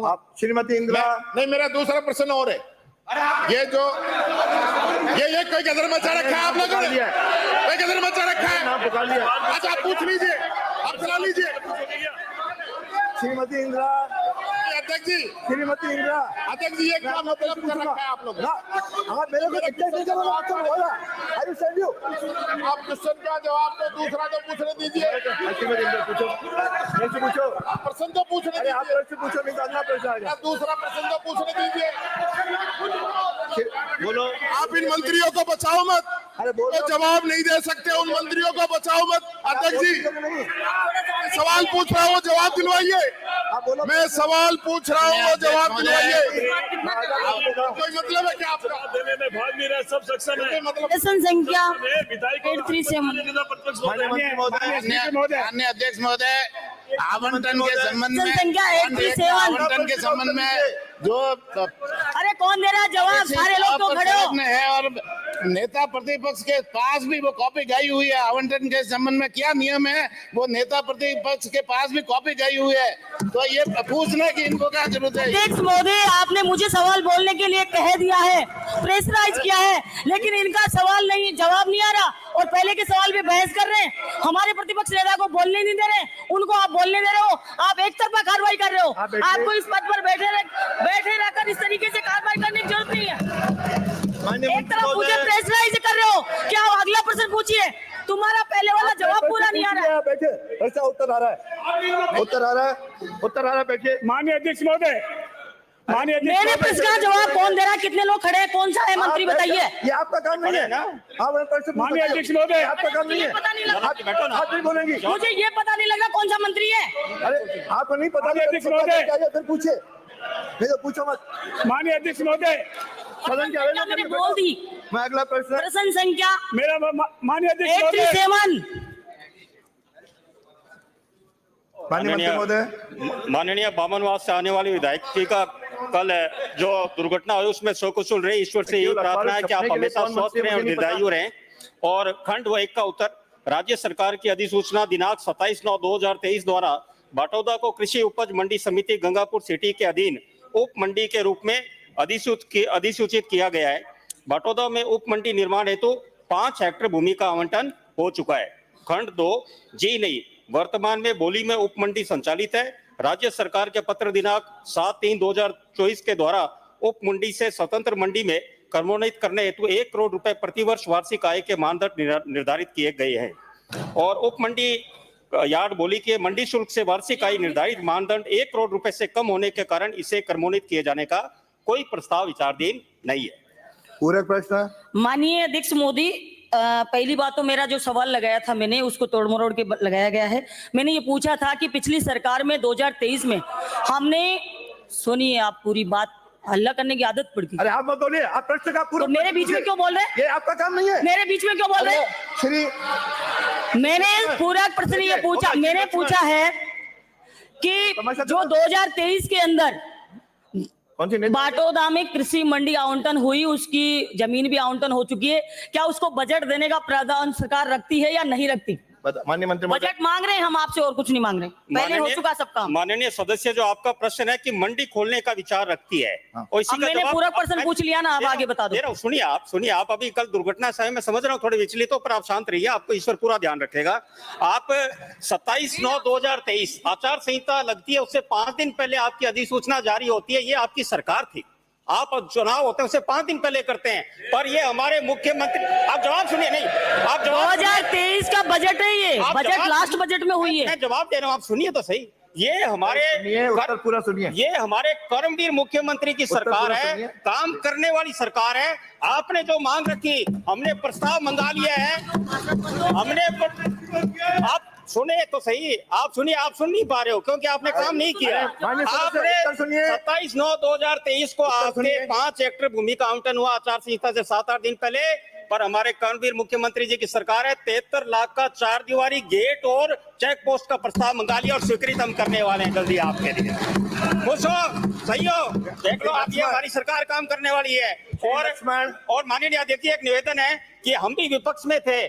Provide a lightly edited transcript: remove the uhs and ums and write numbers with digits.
आप श्रीमती इंदिरा। नहीं, मेरा दूसरा प्रश्न और है। ये जो ये कोई गदर मचा रखा है आप लोगों ने, कोई गदर मचा रखा है। अच्छा, आप पूछ लीजिए, आप चला लीजिए। श्रीमती इंदिरा, अध्यक्ष जी, श्रीमती इंदिरा, अध्यक्ष जी, ये क्या मतलब कर रखा है आप लोगों ने? हाँ, मेरे को आपसे बोला। I will send you. आप क्वेश्चन का जवाब तो दूसरा तो पूछने दीजिए। श्रीमती इंदिरा पूछो, मेरे से पूछो। आप प्रश्न तो पूछने अरे आप दीजिए। मेरे से पूछो, नहीं तो अगला प्रश्न आएगा। आप दूसरा प्रश्न तो पूछने दीजिए। बोलो। आप इन मंत्रियों को बचाओ मत। अरे बोलो। तो जवाब नहीं दे सकते, उन मंत्रियों को बचाओ मत। अध्यक्ष जी, सवाल पूछ रहा हूँ, जवाब दिलवाइए। मैं सवाल पूछ रहा हूँ, वो जवाब दिलवाइए। कोई मतलब है क्या आपका? देने में भाग नहीं रहा, सब सक्षम है। प्रश्न संख्या विधायक 837। माननीय अध्यक्ष महोदय, आवंटन के संबंध में संख्या 837। आवंटन के संबंध में जो अरे कौन दे रहा है जवाब? सारे लोग तो खड़े हो। प्रश्न है और नेता प्रतिपक्ष के पास भी वो कॉपी गई हुई है। आवंटन के संबंध में क्या नियम है, वो नेता प्रतिपक्ष के पास भी कॉपी गई हुई है। तो ये पूछने की इनको क्या जरूरत है? अध्यक्ष महोदय, आपने मुझे सवाल बोलने के लिए कह दिया है, प्रेशराइज किया है, लेकिन इनका सवाल नहीं, जवाब नहीं आ रहा और पहले के सवाल पे बहस कर रहे हैं। हमारे प्रतिपक्ष नेता को बोलने नहीं दे रहे, उनको आप बोलने दे रहे हो। आप एक तरफा कार्रवाई कर रहे हो। आपको इस पद पर बैठे रहकर इस तरीके से कार्रवाई करने की जरूरत नहीं है। एक तरफ मुझे प्रेशराइज कर रहे हो। क्या अगला प्रश्न पूछिए, तुम्हारा पहले वाला जवाब पूरा नहीं आ रहा है। बैठे, ऐसा उत्तर आ रहा है, उत्तर आ रहा है, बैठे। माननीय अध्यक्ष महोदय, मेरे प्रश्न का जवाब कौन दे रहा है? कितने लोग खड़े हैं? कौन सा है मंत्री बताइए। ये आपका काम नहीं है ना। माननीय अध्यक्ष महोदय, आपका काम नहीं है। पता नहीं लगा, आप नहीं बोलेंगी। मुझे ये पता नहीं लगा कौन सा मंत्री है। अरे आपको नहीं पता, अध्यक्ष महोदय। फिर पूछे, नहीं तो पूछो मत। माननीय अध्यक्ष महोदय, सदन के आवेदन मैंने बोल दी। मैं अगला प्रश्न। प्रश्न संख्या मेरा माननीय अध्यक्ष महोदय, 837। माननीय बामनवास से आने वाली विधायक जी का कल जो दुर्घटना हुई उसमें सकुशल रहे। ईश्वर से यही प्रार्थना है कि आप हमेशा स्वस्थ रहें और दीर्घायु रहें। और खंड 1 का उत्तर, राज्य सरकार की अधिसूचना दिनांक 27/9/2023 द्वारा बाटौदा को कृषि उपज मंडी समिति गंगापुर सिटी के अधीन उप मंडी के रूप में अधिसूचित किया गया है। बाटौदा में उप मंडी निर्माण हेतु 5 हेक्टेयर भूमि का आवंटन हो चुका है। खंड 2 जी नहीं, वर्तमान में बोली में उप मंडी संचालित है। राज्य सरकार के पत्र दिनांक 7/3/2024 के द्वारा उप मंडी से स्वतंत्र मंडी में क्रमोन्नत करने हेतु 1 करोड़ रुपए प्रतिवर्ष वार्षिक आय के मानदंड निर्धारित किए गए हैं। और उप मंडी यार्ड बोली के मंडी शुल्क से वार्षिक आय निर्धारित मानदंड 1 करोड़ रुपए से कम होने के कारण इसे क्रमोन्नत किए जाने का कोई प्रस्ताव विचाराधीन नहीं है। पूरक प्रश्न। माननीय अध्यक्ष मोदी, पहली बात तो मेरा जो सवाल लगाया था मैंने उसको तोड़ मरोड़ के लगाया गया है। मैंने ये पूछा था कि पिछली सरकार में 2023 में हमने, सुनिए आप पूरी बात, हल्ला करने की आदत पड़ गई। अरे आप मत बोलिए, आप प्रश्न का पूरा। तो मेरे बीच में क्यों बोल रहे हैं? ये आपका काम नहीं है। मेरे बीच में क्यों बोल रहे हैं? श्री, मैंने पूरा प्रश्न ये पूछा, मैंने पूछा है कि जो 2023 के अंदर बाटौदा में कृषि मंडी आवंटन हुई, उसकी जमीन भी आवंटन हो चुकी है, क्या उसको बजट देने का प्रावधान सरकार रखती है या नहीं रखती? माननीय मंत्री महोदय, बजट मांग रहे हैं हम आपसे और कुछ नहीं मांग रहे, पहले हो चुका सब काम। माननीय सदस्य, जो आपका प्रश्न है कि मंडी खोलने का विचार रखती है, और इसी का मैंने जवाब पूरा प्रश्न पूछ लिया ना, अब आगे बता दो। सुनिए आप अभी कल दुर्घटना समय में समझ रहा हूँ थोड़ी विचलित हो, पर आप शांत रहिए, आपको ईश्वर पूरा ध्यान रखेगा। आप 27/9/2023 आचार संहिता लगती है, उससे 5 दिन पहले आपकी अधिसूचना जारी होती है। ये आपकी सरकार थी, आप चुनाव होते हैं उससे 5 दिन पहले करते हैं, पर ये हमारे मुख्यमंत्री, आप जवाब सुनिए, नहीं आप जवाब, 2023 का बजट है ये, बजट लास्ट बजट में हुई है। मैं जवाब दे रहा हूँ, आप सुनिए तो सही। ये हमारे उत्तर पूरा सुनिए। ये हमारे कर्मवीर मुख्यमंत्री की सरकार है, काम करने वाली सरकार है। आपने जो मांग रखी, हमने प्रस्ताव मंगा लिया है, आप सुने तो सही, आप सुनिए, आप सुन नहीं पा रहे हो क्योंकि आपने काम नहीं किया। आपने 27/9/2023 को आपके 5 हेक्टेयर भूमि का आवंटन हुआ आचार संहिता से 7-8 दिन पहले, पर हमारे कर्मवीर मुख्यमंत्री जी की सरकार है, 73 लाख का 4 दीवारी गेट और चेक पोस्ट का प्रस्ताव मंगा लिया और स्वीकृत हम करने वाले हैं जल्दी आपके लिए। खुश हो, सही हो, देख लो आप, ये हमारी सरकार काम करने वाली है। और माननीय अध्यक्ष, एक निवेदन है कि हम भी विपक्ष में थे,